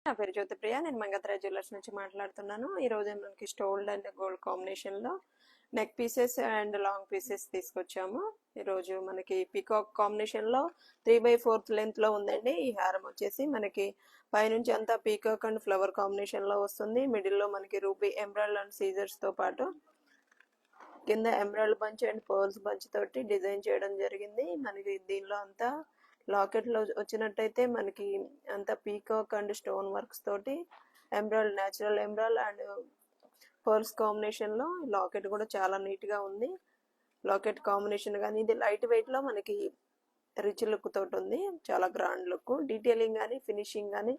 నా పేరు జ్యోతిప్రియ. నేను మంగత్ర జ్యువెలర్స్ నుంచి మాట్లాడుతున్నాను. ఈరోజు మనకి స్టోల్డ్ అండ్ గోల్డ్ కాంబినేషన్లో neck pieces and long pieces తీసుకొచ్చాము. ఈరోజు మనకి పీకాక్ కాంబినేషన్లో 3/4 లెంత్లో ఉందండి. ఈ హారం వచ్చేసి మనకి పైనుంచి అంతా పీకాక్ అండ్ ఫ్లవర్ కాంబినేషన్లో వస్తుంది. మిడిల్లో మనకి రూబీ ఎమరాల్డ్ అండ్ సీజర్స్తో పాటు కింద emerald bunch and pearls bunch తోటి డిజైన్ చేయడం జరిగింది. మనకి దీనిలో అంతా లాకెట్లో వచ్చినట్టయితే మనకి అంత పీకాక్ అండ్ స్టోన్ వర్క్స్ తోటి emerald, natural emerald and pearls కాంబినేషన్లో లాకెట్ కూడా చాలా నీట్గా ఉంది. లాకెట్ కాంబినేషన్ కానీ ఇది లైట్ వెయిట్లో మనకి రిచ్ లుక్ తోటి ఉంది. చాలా గ్రాండ్ లుక్, డీటెయిలింగ్ కానీ ఫినిషింగ్ కానీ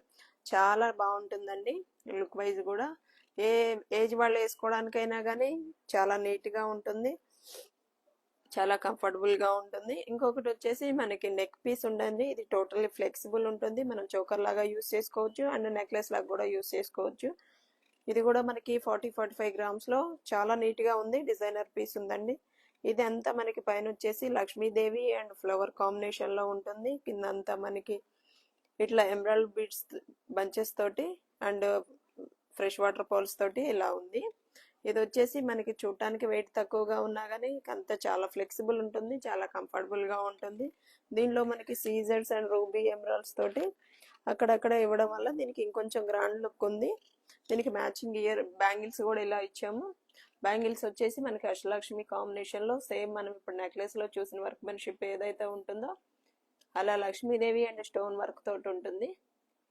చాలా బాగుంటుందండి. లుక్ వైజ్ కూడా ఏ ఏజ్ వాళ్ళు వేసుకోవడానికైనా కానీ చాలా నీట్గా ఉంటుంది, చాలా కంఫర్టబుల్గా ఉంటుంది. ఇంకొకటి వచ్చేసి మనకి నెక్ పీస్ ఉండండి. ఇది టోటల్లీ ఫ్లెక్సిబుల్ ఉంటుంది. మనం చోకర్ లాగా యూస్ చేసుకోవచ్చు అండ్ నెక్లెస్ లాగా కూడా యూస్ చేసుకోవచ్చు. ఇది కూడా మనకి 40-45 గ్రామ్స్లో చాలా నీట్గా ఉంది. డిజైనర్ పీస్ ఉందండి. ఇది అంతా మనకి పైన వచ్చేసి లక్ష్మీదేవి అండ్ ఫ్లవర్ కాంబినేషన్లో ఉంటుంది. కింద అంతా మనకి ఇట్లా ఎమరాల్డ్ బీడ్స్ బంచెస్ తోటి అండ్ ఫ్రెష్ వాటర్ పర్ల్స్ తోటి ఇలా ఉంది. ఇది వచ్చేసి మనకి చూడటానికి వెయిట్ తక్కువగా ఉన్నా కానీ అంత చాలా ఫ్లెక్సిబుల్ ఉంటుంది, చాలా కంఫర్టబుల్గా ఉంటుంది. దీనిలో మనకి సీజర్స్ అండ్ రూబీ ఎమరాల్డ్స్ తోటి అక్కడక్కడ ఇవ్వడం వల్ల దీనికి ఇంకొంచెం గ్రాండ్ లుక్ ఉంది. దీనికి మ్యాచింగ్ ఇయర్ బ్యాంగిల్స్ కూడా ఇలా ఇచ్చాము. బ్యాంగిల్స్ వచ్చేసి మనకి అష్టలక్ష్మి కాంబినేషన్లో సేమ్ మనం ఇప్పుడు నెక్లెస్లో చూసిన వర్క్మెన్షిప్ ఏదైతే ఉంటుందో అలా లక్ష్మీదేవి అండ్ స్టోన్ వర్క్ తోటి ఉంటుంది.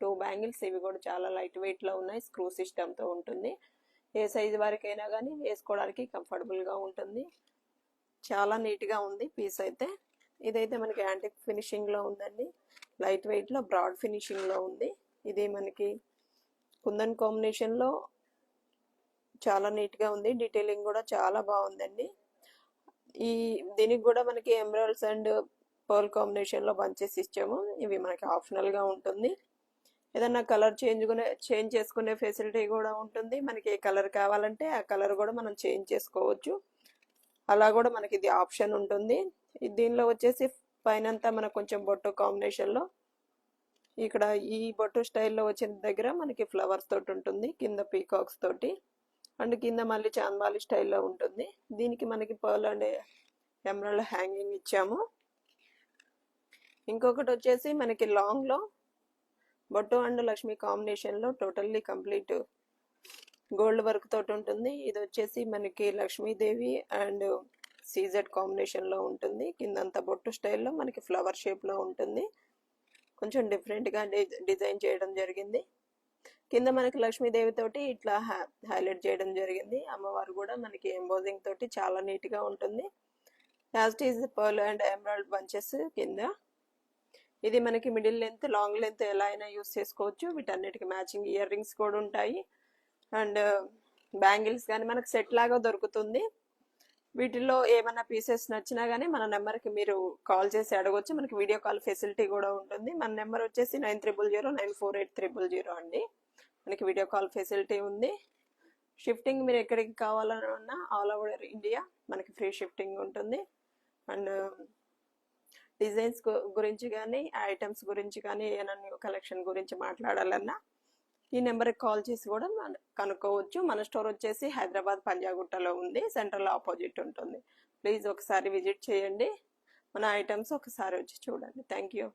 2 బ్యాంగిల్స్, ఇవి కూడా చాలా లైట్ వెయిట్లో ఉన్నాయి. స్క్రూ సిస్టమ్తో ఉంటుంది. ఏ సైజు వారికైనా కానీ వేసుకోవడానికి కంఫర్టబుల్గా ఉంటుంది. చాలా నీట్గా ఉంది పీస్ అయితే. ఇదైతే మనకి యాంటిక్ ఫినిషింగ్లో ఉందండి. లైట్ వెయిట్లో బ్రాడ్ ఫినిషింగ్లో ఉంది. ఇది మనకి కుందన్ కాంబినేషన్లో చాలా నీట్గా ఉంది. డీటెయిలింగ్ కూడా చాలా బాగుందండి. దీనికి కూడా మనకి ఎమరాల్డ్స్ అండ్ పర్ల్ కాంబినేషన్లో బంచెస్ ఇచ్చాము. ఇవి మనకి ఆప్షనల్గా ఉంటుంది. ఏదన్నా కలర్ చేంజ్ చేసుకునే ఫెసిలిటీ కూడా ఉంటుంది. మనకి ఏ కలర్ కావాలంటే ఆ కలర్ కూడా మనం చేంజ్ చేసుకోవచ్చు. అలా కూడా మనకి ఇది ఆప్షన్ ఉంటుంది. దీనిలో వచ్చేసి పైనంతా మనకు కొంచెం బొట్టు కాంబినేషన్లో ఇక్కడ ఈ బొట్టు స్టైల్లో వచ్చిన దగ్గర మనకి ఫ్లవర్స్ తోటి ఉంటుంది, కింద పీకాక్స్ తోటి అండ్ కింద మళ్ళీ చాంబాలి స్టైల్లో ఉంటుంది. దీనికి మనకి పర్ల్ అండ్ ఎమరాల్డ్ హ్యాంగింగ్ ఇచ్చాము. ఇంకొకటి వచ్చేసి మనకి లాంగ్లో బొట్టు అండ్ లక్ష్మి కాంబినేషన్లో టోటల్లీ కంప్లీట్ గోల్డ్ వర్క్ తోటి ఉంటుంది. ఇది వచ్చేసి మనకి లక్ష్మీదేవి అండ్ సీజెడ్ కాంబినేషన్లో ఉంటుంది. కిందంతా బొట్టు స్టైల్లో మనకి ఫ్లవర్ షేప్లో ఉంటుంది. కొంచెం డిఫరెంట్గా డిజైన్ చేయడం జరిగింది. కింద మనకి లక్ష్మీదేవి తోటి ఇట్లా హైలైట్ చేయడం జరిగింది. అమ్మవారు కూడా మనకి ఎంబోజింగ్ తోటి చాలా నీట్గా ఉంటుంది. Last is pearl and emerald bunches కింద. ఇది మనకి మిడిల్ లెంత్, లాంగ్ లెంత్ ఎలా అయినా యూస్ చేసుకోవచ్చు. వీటన్నిటికి మ్యాచింగ్ ఇయర్ రింగ్స్ కూడా ఉంటాయి అండ్ బ్యాంగిల్స్ కానీ మనకు సెట్ లాగా దొరుకుతుంది. వీటిల్లో ఏమైనా పీసెస్ నచ్చినా కానీ మన నెంబర్కి మీరు కాల్ చేసి అడగొచ్చు. మనకి వీడియో కాల్ ఫెసిలిటీ కూడా ఉంటుంది. మన నెంబర్ వచ్చేసి 90094800 అండి. మనకి వీడియో కాల్ ఫెసిలిటీ ఉంది. షిఫ్టింగ్ మీరు ఎక్కడికి కావాలన్నా ఆల్ ఓవర్ ఇండియా మనకి ఫ్రీ షిఫ్టింగ్ ఉంటుంది. అండ్ డిజైన్స్ గురించి కానీ ఐటమ్స్ గురించి కానీ ఏమైనా న్యూ కలెక్షన్ గురించి మాట్లాడాలన్నా ఈ నెంబర్కి కాల్ చేసి కూడా కనుక్కోవచ్చు. మన స్టోర్ వచ్చేసి హైదరాబాద్ పంజాగుట్టలో ఉంది. సెంట్రల్ ఆపోజిట్ ఉంటుంది. ప్లీజ్ ఒకసారి విజిట్ చేయండి. మన ఐటమ్స్ ఒకసారి వచ్చి చూడండి. Thank you.